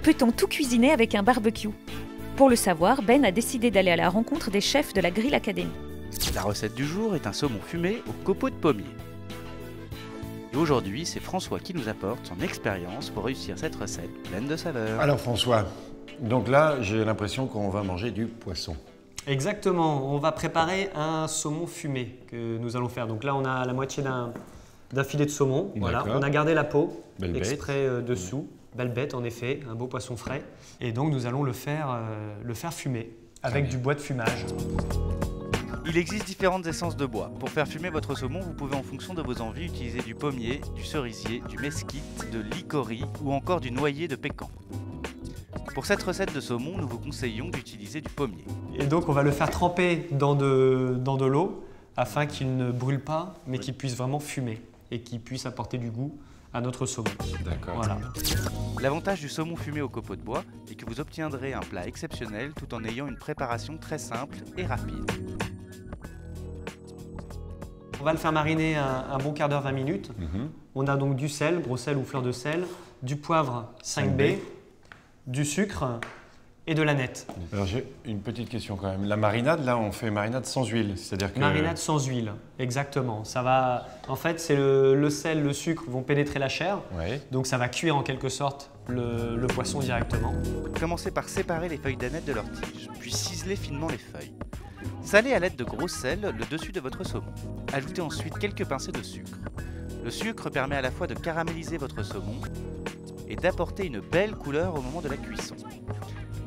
Peut-on tout cuisiner avec un barbecue? Pour le savoir, Ben a décidé d'aller à la rencontre des chefs de la Grill Academy. La recette du jour est un saumon fumé au copeaux de pommier. Et aujourd'hui, c'est François qui nous apporte son expérience pour réussir cette recette pleine de saveurs. Alors François, donc là, j'ai l'impression qu'on va manger du poisson. Exactement, on va préparer un saumon fumé que nous allons faire. Donc là, on a la moitié d'un filet de saumon. Voilà. On a gardé la peau exprès dessous. Belle bête, en effet, un beau poisson frais. Et donc, nous allons le faire fumer avec du bois de fumage. Il existe différentes essences de bois. Pour faire fumer votre saumon, vous pouvez en fonction de vos envies utiliser du pommier, du cerisier, du mesquite, de l'icorie ou encore du noyer de pécan. Pour cette recette de saumon, nous vous conseillons d'utiliser du pommier. Et donc, on va le faire tremper dans de l'eau afin qu'il ne brûle pas, mais qu'il puisse vraiment fumer et qu'il puisse apporter du goût à notre saumon. D'accord. Voilà. L'avantage du saumon fumé au copeaux de bois est que vous obtiendrez un plat exceptionnel tout en ayant une préparation très simple et rapide. On va le faire mariner un bon quart d'heure, 20 minutes. On a donc du sel, gros sel ou fleur de sel, du poivre 5B, du sucre et de l'aneth. Alors j'ai une petite question quand même. La marinade, là, on fait marinade sans huile, c'est-à-dire que… Marinade sans huile, exactement. Ça va, en fait, c'est le sel, le sucre vont pénétrer la chair, donc ça va cuire en quelque sorte le poisson directement. Commencez par séparer les feuilles d'aneth de leurs tiges, puis ciselez finement les feuilles. Salez à l'aide de gros sel le dessus de votre saumon. Ajoutez ensuite quelques pincées de sucre. Le sucre permet à la fois de caraméliser votre saumon et d'apporter une belle couleur au moment de la cuisson.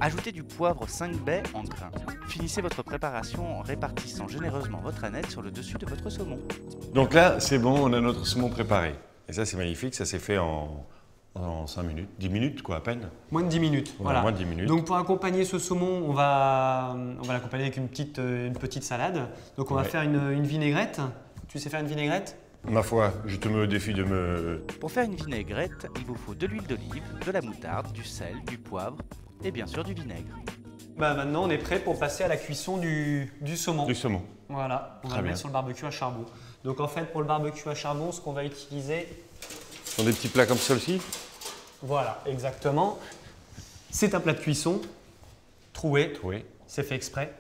Ajoutez du poivre 5B en grains. Finissez votre préparation en répartissant généreusement votre aneth sur le dessus de votre saumon. Donc là, c'est bon, on a notre saumon préparé. Et ça, c'est magnifique, ça s'est fait en 5 minutes, 10 minutes quoi, à peine. Moins de 10 minutes, voilà. Moins de 10 minutes. Donc pour accompagner ce saumon, on va l'accompagner avec une petite salade. Donc on va faire une vinaigrette. Tu sais faire une vinaigrette? Ma foi, je te mets au défi de me… Pour faire une vinaigrette, il vous faut de l'huile d'olive, de la moutarde, du sel, du poivre et bien sûr du vinaigre. Maintenant, on est prêt pour passer à la cuisson du saumon. Du saumon. Voilà, on va le mettre sur le barbecue à charbon. Donc en fait, pour le barbecue à charbon, ce qu'on va utiliser… Ce sont des petits plats comme ceux-ci? Voilà, exactement. C'est un plat de cuisson, troué, c'est fait exprès.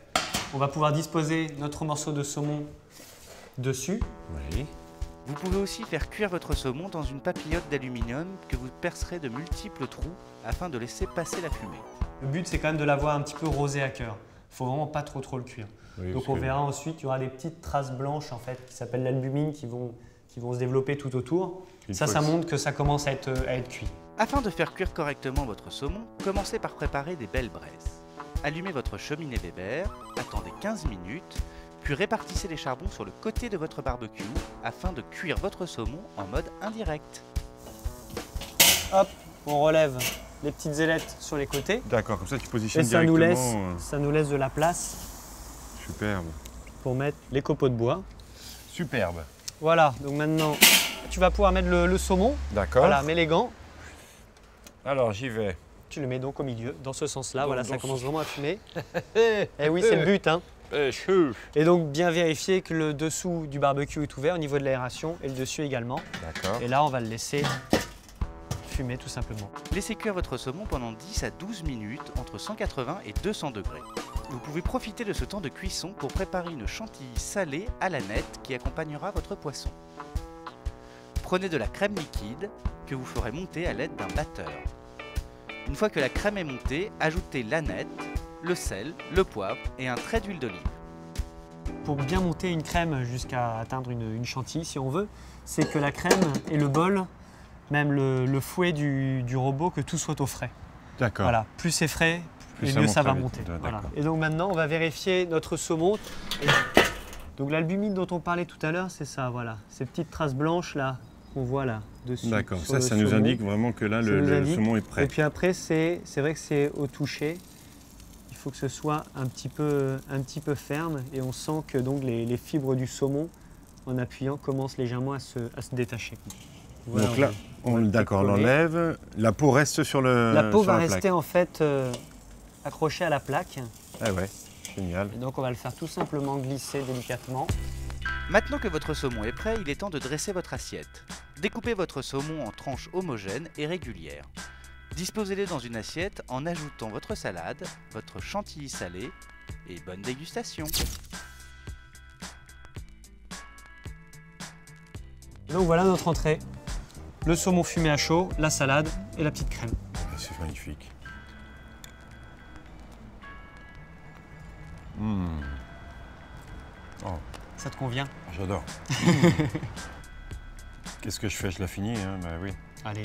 On va pouvoir disposer notre morceau de saumon dessus. Vous pouvez aussi faire cuire votre saumon dans une papillote d'aluminium que vous percerez de multiples trous afin de laisser passer la fumée. Le but, c'est quand même de l'avoir un petit peu rosé à cœur. Il ne faut vraiment pas trop le cuire. Donc on verra ensuite, il y aura des petites traces blanches en fait, qui s'appellent l'albumine qui vont se développer tout autour. Ça montre que ça commence à être cuit. Afin de faire cuire correctement votre saumon, commencez par préparer des belles braises. Allumez votre cheminée Weber, attendez 15 minutes, puis répartissez les charbons sur le côté de votre barbecue afin de cuire votre saumon en mode indirect. Hop, on relève les petites ailettes sur les côtés. D'accord, comme ça tu positionnes et directement. Ça nous laisse de la place. Superbe. Pour mettre les copeaux de bois. Superbe. Voilà, donc maintenant tu vas pouvoir mettre le saumon. D'accord. Voilà, mets les gants. Alors j'y vais. Tu le mets donc au milieu, dans ce sens-là. Voilà, ça commence vraiment à fumer. Eh oui, c'est le but, hein. Et donc bien vérifier que le dessous du barbecue est ouvert au niveau de l'aération et le dessus également. D'accord. Et là, on va le laisser fumer tout simplement. Laissez cuire votre saumon pendant 10 à 12 minutes entre 180 et 200 degrés. Vous pouvez profiter de ce temps de cuisson pour préparer une chantilly salée à l'aneth qui accompagnera votre poisson. Prenez de la crème liquide que vous ferez monter à l'aide d'un batteur. Une fois que la crème est montée, ajoutez l'aneth, le sel, le poivre et un trait d'huile d'olive. Pour bien monter une crème jusqu'à atteindre une chantilly, si on veut, c'est que la crème et le bol, même le fouet du robot, que tout soit au frais. D'accord. Voilà, plus c'est frais, et mieux ça va monter. Voilà. Et donc maintenant, on va vérifier notre saumon. Donc l'albumine dont on parlait tout à l'heure, c'est ça, voilà. Ces petites traces blanches là qu'on voit là dessus. D'accord, ça nous indique vraiment que là le saumon est prêt. Et puis après, c'est vrai que c'est au toucher. Il faut que ce soit un petit peu ferme et on sent que donc les fibres du saumon, en appuyant, commencent légèrement à se détacher. Voilà, donc là, on l'enlève. La peau reste sur le La peau va rester en fait accrochée à la plaque. Ah ouais, génial. Et donc on va le faire tout simplement glisser délicatement. Maintenant que votre saumon est prêt, il est temps de dresser votre assiette. Découpez votre saumon en tranches homogènes et régulières. Disposez-les dans une assiette en ajoutant votre salade, votre chantilly salé et bonne dégustation. Donc voilà notre entrée. Le saumon fumé à chaud, la salade et la petite crème. C'est magnifique. Oh, Ça te convient? j'adore. Qu'est-ce que je fais? Je la finis, hein? Bah oui. Allez.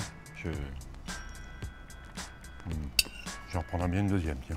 J'en reprendrai bien une deuxième, tiens.